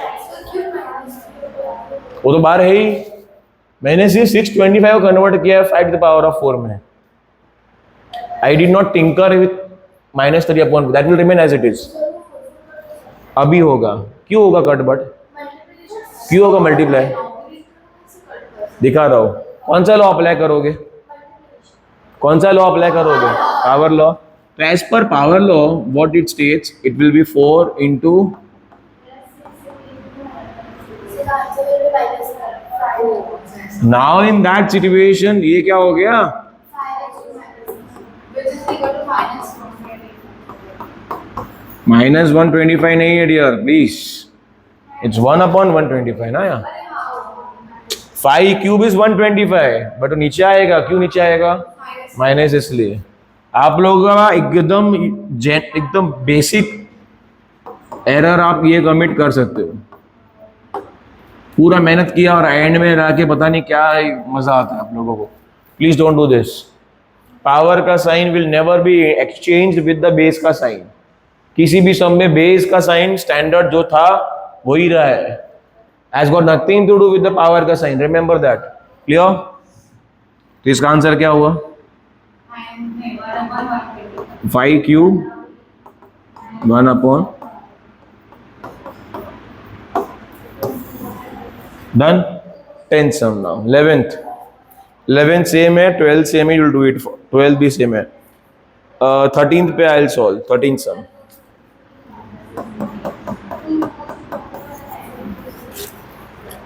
वो तो बार है ही, मैंने सिर्फ 625 को कन्वर्ट किया है 5 to the power of 4 में। I did not tinker with -3 upon, that will remain as it is। अभी होगा, क्यों होगा कट? बट क्यों होगा मल्टीप्लाई? दिखा रहा हूँ। कौन सा लॉ अप्लाई करोगे? कौन सा लॉ अप्लाई करोगे? Power law. तो as per power law what it states, it will be 4 into now in that situation ये क्या हो गया? -125 नहीं है डियर, प्लीज, इट्स 1 upon 125 ना यार। 5 क्यूब इज 125, बट नीचे आएगा, क्यों नीचे आएगा? माइनस, इसलिए आप लोगों का एकदम बेसिक एरर आप ये कमिट कर सकते हो। पूरा मेहनत किया और एंड में रह के पता नहीं क्या मजा आता है आप लोगों को। Please don't do this. Power का sign will never be exchange with the base का साइन। किसी भी सम में बेस का साइन स्टैंडर्ड जो था वही रहा है, has got nothing to do with the power का साइन, रिमेंबर दैट। क्लियर? तो इसका आंसर क्या हुआ? 5 cube 1 upon done. 10th sum now, 11th same है, 12th सेम है, you'll do it for 12th भी सेम है। 13th पे I'll solve 13th sum।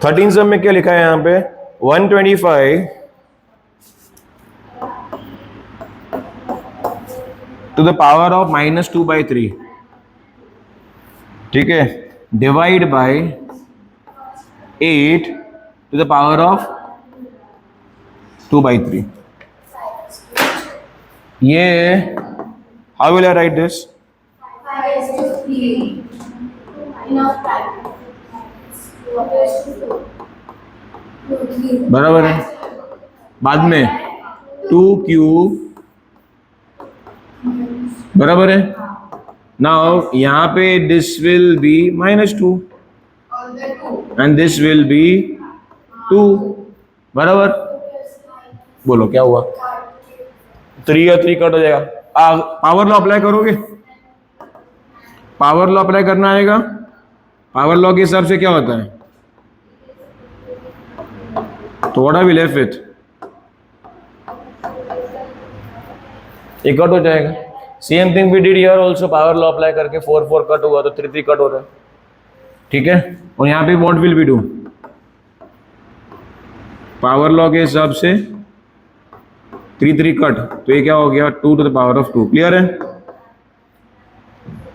13 सम में क्या लिखा है यहाँ पे 125 टू द पावर ऑफ -2/3, ठीक है, divide by 8 to the power of 2/3. ये how will I write this? 5 is to 3. Enough time. 2 is to 2. 3. बराबर है. बाद में 2q बराबर है. नाउ यहाँ पे this will be -2 On the 2. And this will be 2. बराबर. बोलो क्या हुआ? 3 और 3 कट हो जाएगा. पावर लॉ अप्लाई करोगे? पावर लॉ अप्लाई करना आएगा. पावर लॉ के हिसाब से क्या होता है? तो what are we left with? एक कट हो जाएगा. Same thing we did here also. Power law apply करके 4 कट हुआ तो 3 कट हो रहा है, ठीक है. और यहाँ पे what will we do? Power law के हिसाब से 3 कट, तो ये क्या हो गया 2 to the power of 2. Clear है?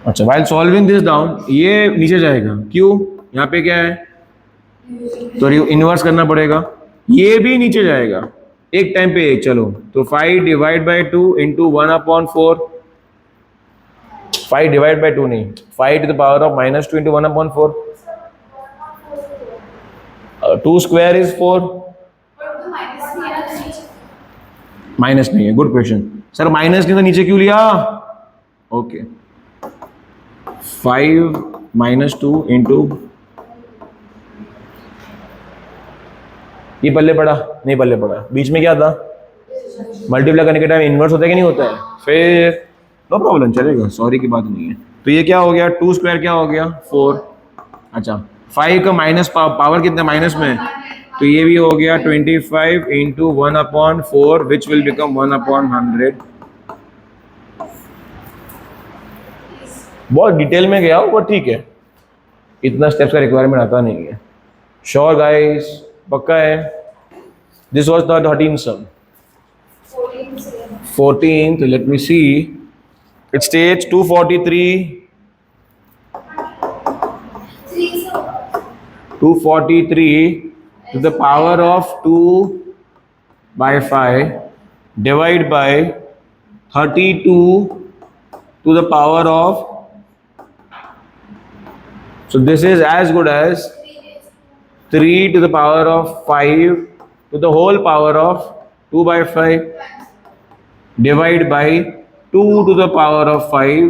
अच्छा, व्हाइल सॉल्विंग दिस डाउन ये नीचे जाएगा. क्यों? यहाँ पे क्या है तो इन्वर्स करना पड़ेगा. ये भी नीचे जाएगा एक टाइम पे एक. चलो तो 5 divide by 2 into 1/4. 5 divide by 2 नहीं, 5 to the power of -2 into 1/4. 2 square is 4. But the minus 3 है ना नीचे. माइनस नहीं है. Good question sir. माइनस नहीं तो नीचे क्यों लिया? ओके 5 -2 इंटू ये पल्ले पड़ा नहीं, पल्ले पड़ा. बीच में क्या था? मल्टीप्लाई करने के टाइम इन्वर्स होता है कि नहीं होता है? फिर नो प्रॉब्लम, चलेगा, सॉरी की बात नहीं है. तो ये क्या हो गया 2 स्क्वायर क्या हो गया 4. अच्छा 5 का माइनस पावर कितना माइनस में, तो ये भी हो गया 25 इंटू 1/4 विच विल बिकम 1/100. बहुत डिटेल में गया हो, बट ठीक है, इतना स्टेप्स का रिक्वायरमेंट आता नहीं है. श्योर गाइस, पक्का है? This was the 13th sum. 14th, let me see. It states 243 to the power of 2/5 divide by 32 to the power of, so this is as good as 3 to the power of 5 to the whole power of 2/5 divide by 2 to the power of 5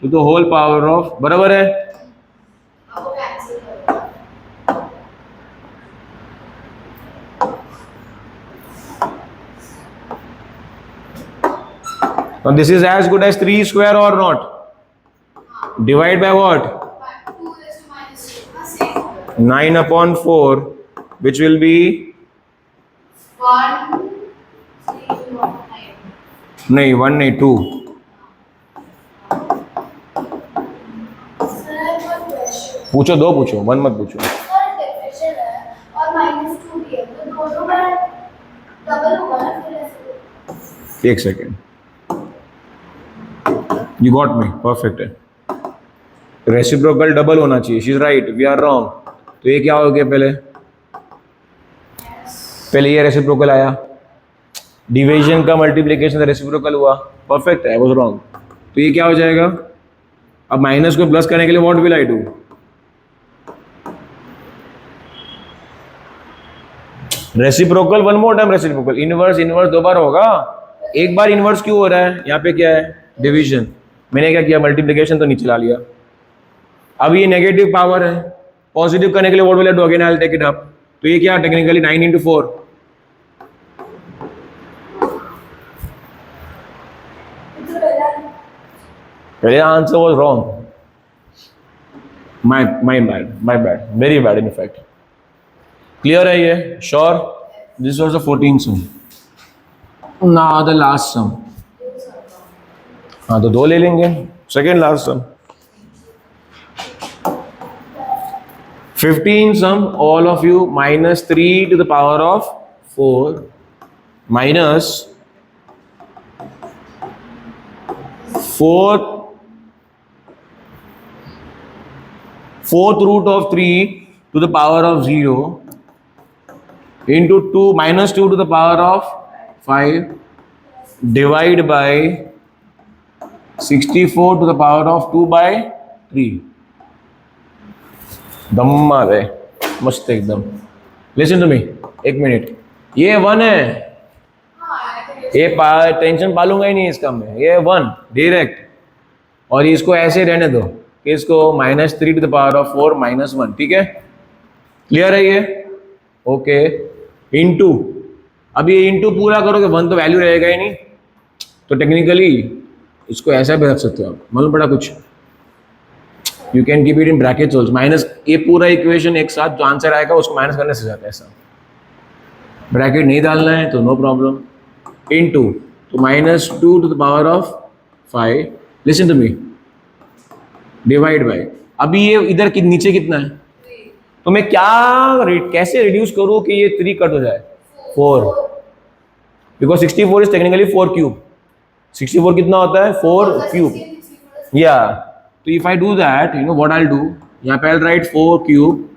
to the whole power of, बराबर है? अब वो cancel करो. Now this is as good as 3 square or not? Divide by what? 2 is to -2. Same. 9/4 which will be 1 3 1 9. नहीं 1 नहीं 2. पूछो, 2 पूछो, 1 मत पूछो. सर डिफरेंशियल है और -2 भी है तो दोनों का डबल होगा ना फिर ऐसे. एक second, you got me, perfect है. रेसिप्रोकल डबल होना चाहिए. She is right, we are wrong. तो ये क्या हो गया? पहले ये रेसिप्रोकल आया, डिवीजन का मल्टीप्लिकेशन रेसिप्रोकल हुआ, परफेक्ट है. I was wrong. तो ये क्या हो जाएगा? अब माइनस को प्लस करने के लिए what will I do? Reciprocal one more time. Reciprocal inverse inverse 2 बार होगा. एक बार इनवर्स क्यों हो रहा है? यहाँ पे क्या है? डिवीजन. मैंने क्या किया? मल्टीप्लिकेशन तो नीचे ला लिया. अब ये नेगेटिव पावर है, पॉजिटिव करने के लिए what will I do? Again I will take it up. तो ये क्या टेक्निकली 9 into 4. पहले answer was wrong. my bad, very bad in fact. Clear है ये? Sure? This was the 14th sum. Now the last sum. हाँ तो 2 ले लेंगे. Second last sum 15 sum, all of you, minus 3 to the power of 4 minus 4th root of 3 to the power of 0 into 2 minus 2 to the power of 5 divide by 64 to the power of 2 by 3. दम आ गए मस्त एकदम. Listen to मी, एक minute. ये 1 है, ये tension पालूंगा ही नहीं इसका मैं. ये 1 डायरेक्ट, और इसको ऐसे रहने दो कि इसको minus 3 to the power of 4 minus 1. ठीक है, क्लियर है ये? ओके. इनटू, अब ये इनटू पूरा करोगे 1 तो वैल्यू रहेगा ही नहीं, तो टेक्निकली इसको ऐसा भी रख सकते हो आप. मालूम पड़ा कुछ? You can keep it in brackets also. Minus ये पूरा इक्वेशन एक साथ जो आंसर आएगा उसको माइनस करने से जाता है. ऐसा ब्रैकेट नहीं डालना है तो नो प्रॉब्लम. इनटू, तो minus 2 to the power of 5, listen to me, divide by. अभी ये इधर की नीचे कितना है, तो मैं क्या कैसे रिड्यूस करूं कि ये 3 कट हो जाए? 4, बिकॉज 64 इज टेक्निकली 4 क्यूब. 64 कितना होता है? 4 क्यूब. या तो if I do that, you know what I will do, यहाँ पे I will write 4 cube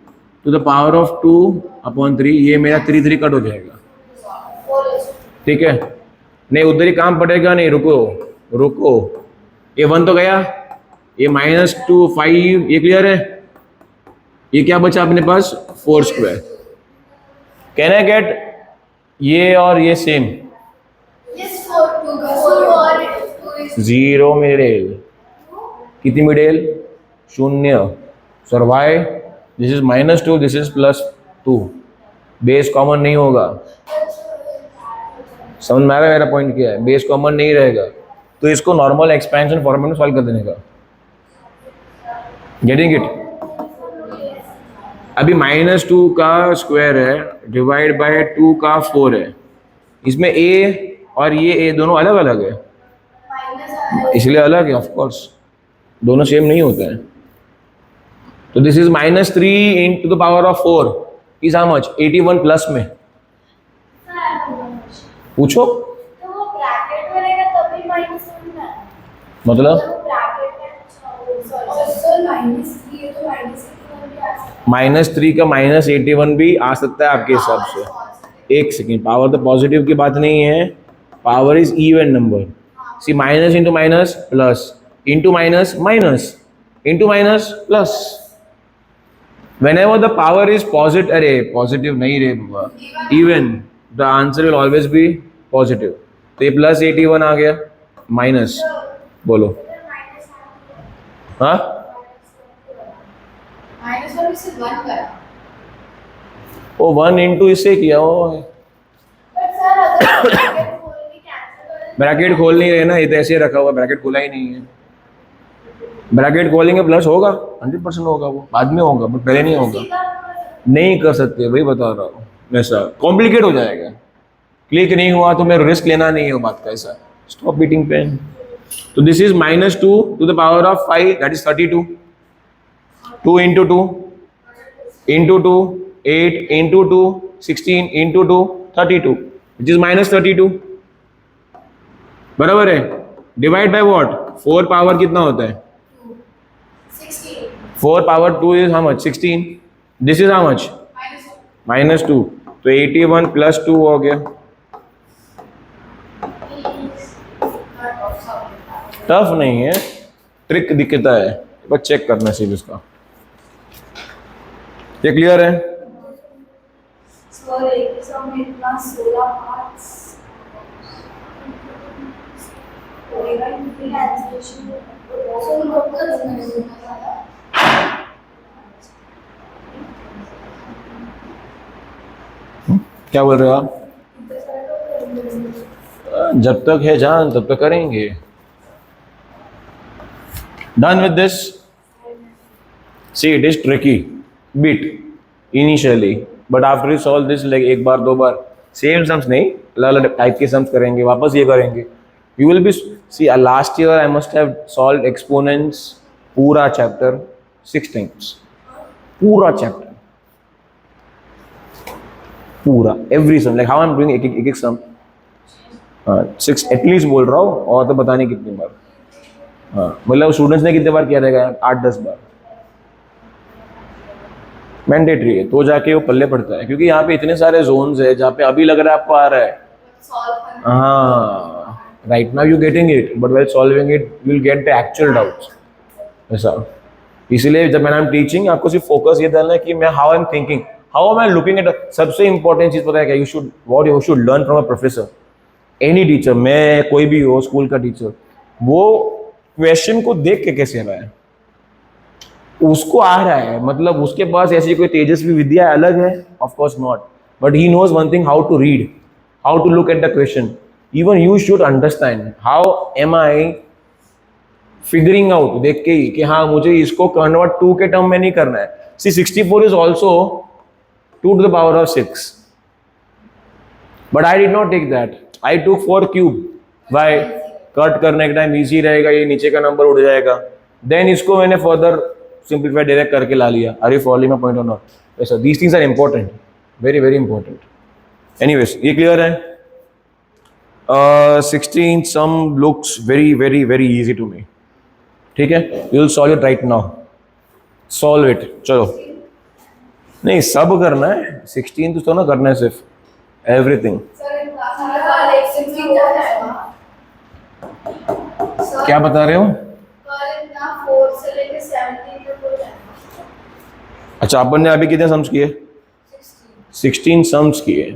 to the power of 2 upon 3. ये मेरा 3 3 कट हो जाएगा. ठीक है, नहीं उधर ही काम पड़ेगा. नहीं रुको रुको, ये 1 तो गया, ये माइनस 2 5, ये क्लियर है? ये क्या बचा अपने पास? 4 स्क्वायर. कैन आई गेट ये और ये सेम? Zero middle. कितनी middle? 0. Sir why? This is minus 2, this is plus 2. Base common नहीं होगा. समझ में आ रहा है मेरा पॉइंट क्या है? बेस कॉमन नहीं रहेगा, तो इसको नॉर्मल एक्सपेंशन फॉर्मेट में सॉल्व कर देने का. Getting it? अभी माइनस 2 का स्क्वायर है डिवाइड बाय 2 का 4 है. इसमें a और ये a दोनों अलग अलग है, इसलिए अलग है. ऑफ कोर्स दोनों सेम नहीं होता है. तो this is minus 3 in to the power of 4 is how much? 81 plus में. पूछो तो वो ब्रैकेट में रहेगा तभी माइनस होना है. मतलब ब्रैकेट में सर माइनस 3 है तो माइनस 81 भी आ सकता है. माइनस 3 का माइनस 81 भी आ सकता है आपके हिसाब से. एक सेकेंड, पावर तो पॉजिटिव की बात नहीं है, power is even number. See minus into minus plus, into minus minus, into minus plus. whenever the power is positive, अरे पॉजिटिव नहीं रे बाबा, even, the answer will always be positive. तो ये प्लस 81 आ गया, माइनस, बोलो. हाँ माइनस और इससे 1 करा. वो 1 इंटू इससे किया वो. बट सर अगर ब्रैकेट खोल के कैंसिल कर ब्रैकेट खोल नहीं रहे ना, ये तो ऐसे रखा हुआ, ब्रैकेट खोला ही नहीं है. ब्रैकेट खोलेंगे प्लस होगा, 100% होगा, वो बाद में होगा बट पहले नहीं होगा. नहीं कर सकते, वही बता रहा हूँ. ऐसा कॉम्प्लिकेट हो जाएगा. क्लिक नहीं हुआ तो मेरे रिस्क लेना नहीं है वो बात का. ऐसा स्टॉप बीटिंग पेन. तो this is minus 2 to the power of 5, that is 32. 2 into 2 into 2 8 into 2 16 into 2 32, which is minus 32. बराबर है. Divide by what? 4 पावर कितना होता है? 16 4 power 2 is how much? 16. This is how much? Minus 2. तो 81 plus 2 हो गया. Tough नहीं है, ट्रिक दिखता है, बस चेक करना चाहिए इसका. ये क्लियर है? सर एक सम में इतना 16 पार्ट्स होएगा इनकी कैंसिलेशन. सो लोकल नहीं. क्या बोल रहे हो आप? जब तक है जान तब तक करेंगे. Done with this. See it is tricky bit initially, but after you solve this, like एक बार 2 बार सेम सम्स नहीं, अलग अलग टाइप के सम्स करेंगे, वापस ये करेंगे. You will be see last year I must have solve exponents पूरा चैप्टर 6 टाइम्स, पूरा चैप्टर. पूरा every sum, like how I am doing एक एक सम। हाँ 6 एटलीस्ट बोल रहा हूँ, और तो पता नहीं कितनी बार। हाँ मतलब स्टूडेंट्स ने कितने बार किया रहेगा, 8-10 बार। मैंडेटरी है तो जाके वो पल्ले पड़ता है, क्योंकि यहाँ पे इतने सारे जोन्स है जहाँ पे अभी लग रहा है आपको आ रहा है। सॉल्व करना। हाँ right now you getting it, but well solving it you will get the actual doubts. ऐसा इसलिए जब मैंने टीचिंग आपको सिर्फ फोकस ये डालना है कि मैं how I am thinking, how am I looking at. सबसे इंपॉर्टेंट चीज पता है क्या, you should learn from a professor, any teacher, मैं कोई भी हो स्कूल का टीचर, वो क्वेश्चन को देख के कैसे रहा है, उसको आ रहा है, मतलब उसके पास ऐसी कोई तेजस्वी विद्या अलग है, of course not, but he knows one thing, how to read, how to look at the question. Even you should understand how am I figuring out, देख के ही कि हाँ मुझे इसको कन्वर्ट 2 के टर्म में नहीं करना है। See 64 is also 2 to the power of 6, but I did not take that, I took 4 cube. Y? Cut करने के टाइम इजी रहेगा, ये नीचे का नंबर उड़ जाएगा। देन इसको मैंने फर्दर सिंप्लीफाई डायरेक्ट करके ला लिया। Are you following my point और नॉट? ऐसा these things are important, very very important. Anyways ये क्लियर है? 16 sum looks very very very easy to me, ठीक है? You will solve it right now, solve it. चलो नहीं सब करना है, 16 तो ना करना है सिर्फ, एवरीथिंग। सर इन क्लास में कल एक से 3 हो जाएगा। सर क्या बता रहे हो? कल इतना 4 से लेके 17 तक हो जाएगा। अच्छा अपन ने अभी कितने सम्स किए? 16 सम्स किए।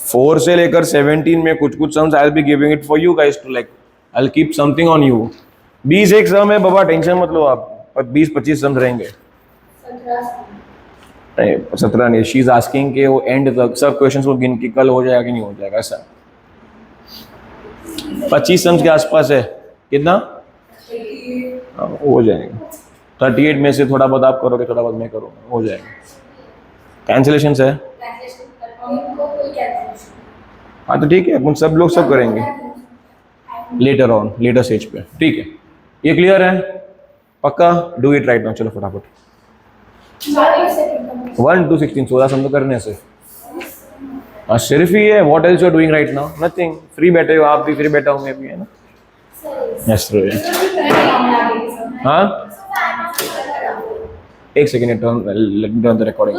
4 से लेकर 17 में कुछ कुछ sums I will be giving it for you guys to like, I will keep something on you. 20 एक सम है बाबा, टेंशन मत लो आप, पर 20-25 सम्स रहेंगे। 17 नहीं 17 नहीं, शी इज आस्किंग कि वो एंड तक सब क्वेश्चंस को गिन के कल हो जाएगा कि नहीं हो जाएगा, ऐसा 25 सम्स के आसपास है। कितना? हाँ, हो जाएगा। 38 में से थोड़ा बहुत आप करोगे, थोड़ा बहुत मैं करूँगा, हो जाएगा। कैंसिलेशन है? कैंसिलेशन करके को कोई कैंसिलेशन। हाँ तो ठीक है, अपन सब लोग सब करेंगे लेटर ऑन, लेटर स्टेज पे, ठीक है? ये क्लियर है? पक्का? डू इट राइट नाउ, चलो फटाफट। 1 to 16 16 सम तो करने हैं सिर्फ। हाँ सिर्फ ही है, what else you are doing right now? Nothing. Free बैठे हो आप भी, फ्री बैठा हूँ मैं भी, है ना? यस ट्रू है। हाँ एक second, let me turn the recording.